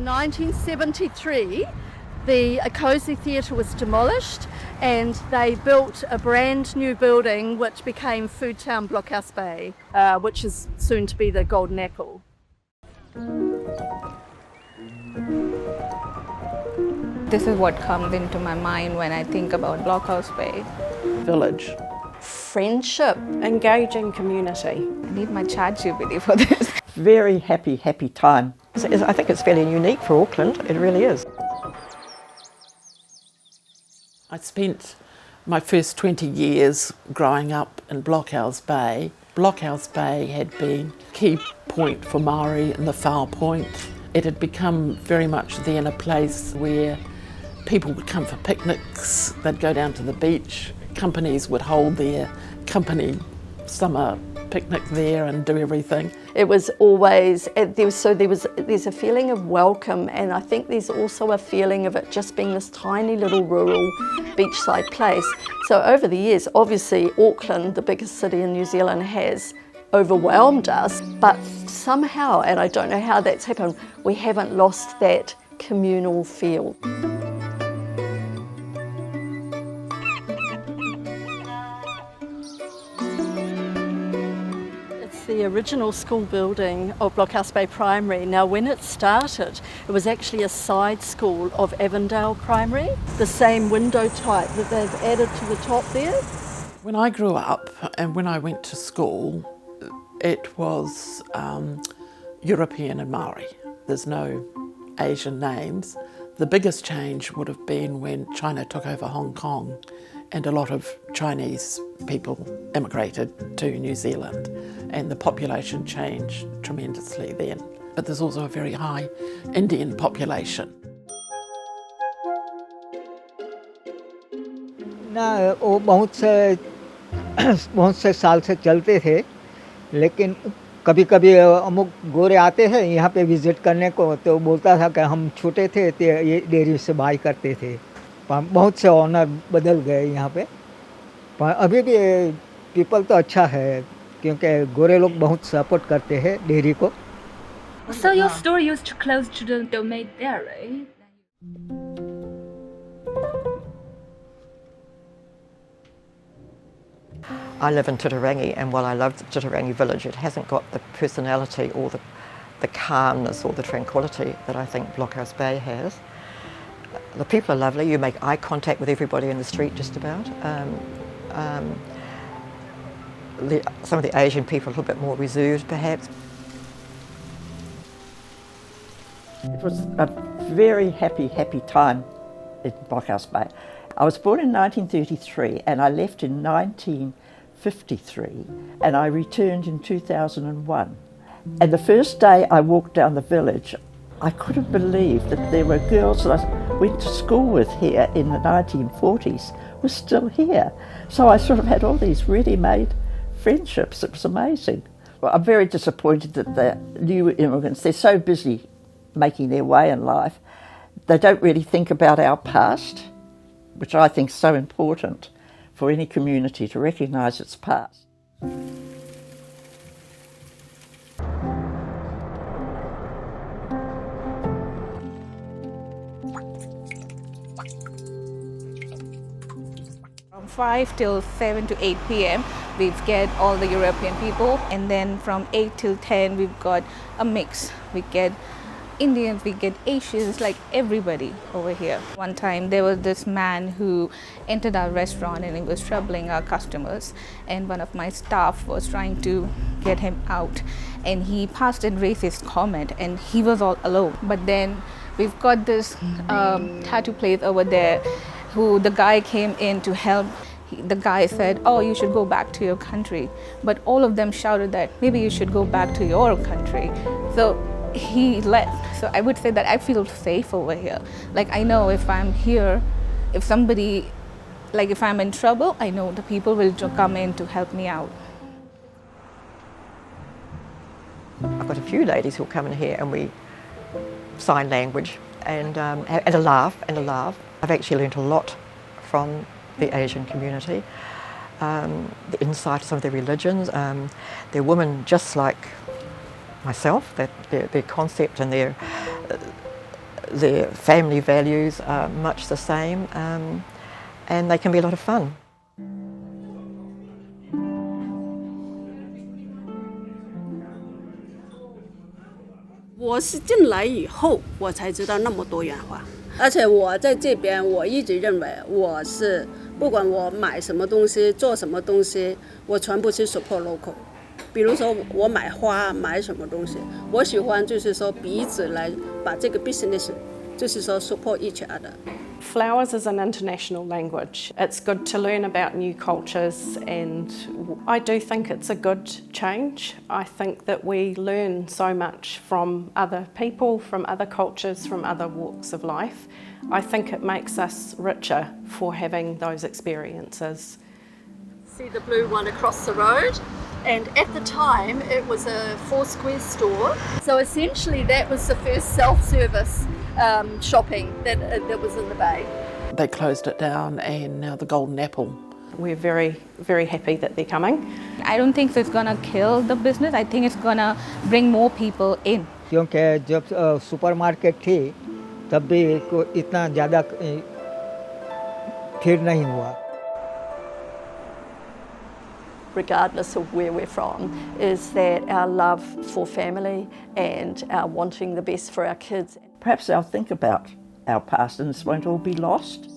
In 1973, the Cosy Theatre was demolished and they built a brand new building which became Foodtown Blockhouse Bay, which is soon to be the Golden Apple. This is what comes into my mind when I think about Blockhouse Bay. Village. Friendship, engaging community. I need my ChatGPT for this. Very happy time. I think it's fairly unique for Auckland, it really is. I spent my first 20 years growing up in Blockhouse Bay. Blockhouse Bay had been a key point for Māori in the Whao Point. It had become very much then a place where people would come for picnics, they'd go down to the beach, companies would hold their company summer picnic there and do everything. It was always, there's a feeling of welcome, and I think there's also a feeling of it just being this tiny little rural beachside place. So over the years, obviously Auckland, the biggest city in New Zealand, has overwhelmed us, but somehow, and I don't know how that's happened, we haven't lost that communal feel. The original school building of Blockhouse Bay Primary. Now when it started, it was actually a side school of Avondale Primary, the same window type that they've added to the top there. When I grew up and when I went to school, it was European and Māori. There's no Asian names. The biggest change would have been when China took over Hong Kong and a lot of Chinese people immigrated to New Zealand, and the population changed tremendously then. But there's also a very high Indian population. ना वो बहुत से साल से चलते थे, लेकिन कभी कभी अमुक गोरे आते हैं यहाँ पे विजिट करने को, तो बोलता था कि हम छोटे थे तो ये डेयरी से बाई करते थे। बहुत से ऑनर बदल गए यहाँ पे, पर अभी भी पीपल तो अच्छा है क्योंकि गोरे लोग बहुत सपोर्ट करते हैं डेयरी को। So your store used to close to the domain there, right? I live in Titirangi, and while I love the Titirangi village, it hasn't got the personality or the calmness or the tranquility that I think Blockhouse Bay has. The people are lovely, you make eye contact with everybody in the street just about. Some of the Asian people are a little bit more reserved perhaps. It was a very happy time in Blockhouse Bay. I was born in 1933 and I left in 1953 and I returned in 2001. And the first day I walked down the village, I couldn't believe that there were girls that I went to school with here in the 1940s were still here. So I sort of had all these ready-made friendships. It was amazing. Well, I'm very disappointed that the new immigrants, they're so busy making their way in life, they don't really think about our past, which I think is so important for any community to recognise its past. From 5 till 7 to 8 p.m. we've got all the European people, and then from 8 till 10 we've got a mix. We get Indians, we get Asians, like everybody over here. One time there was this man who entered our restaurant and he was troubling our customers, and one of my staff was trying to get him out, and he passed a racist comment and he was all alone. But then we've got this tattoo place over there who the guy came in to help. The guy said, "Oh, you should go back to your country." But all of them shouted that maybe you should go back to your country. So he left. So I would say that I feel safe over here. Like I know if I'm here, if somebody, like if I'm in trouble, I know the people will come in to help me out. I've got a few ladies who'll come in here and we sign language and a laugh. I've actually learnt a lot from the Asian community, the insight of some of their religions. They're women just like myself, that their concept and their family values are much the same, and they can be a lot of fun. I 是进来以后，我才知道那么多元化。而且我在这边，我一直认为我是不管我买什么东西、做什么东西，我全部是 support local。比如说我买花、买什么东西，我喜欢就是说彼此来把这个 business 就是说 support each other。 Flowers is an international language. It's good to learn about new cultures, and I do think it's a good change. I think that we learn so much from other people, from other cultures, from other walks of life. I think it makes us richer for having those experiences. See the blue one across the road, and at the time it was a 4 square store, so essentially that was the first self-service shopping that was in the bay. They closed it down, and now the Golden Apple. We're very, very happy that they're coming. I don't think it's gonna kill the business. I think it's gonna bring more people in. क्योंकि जब supermarket थी तब भी इतना ज़्यादा फिर नहीं हुआ. Regardless of where we're from, is that our love for family and our wanting the best for our kids. Perhaps they'll think about our past and this won't all be lost.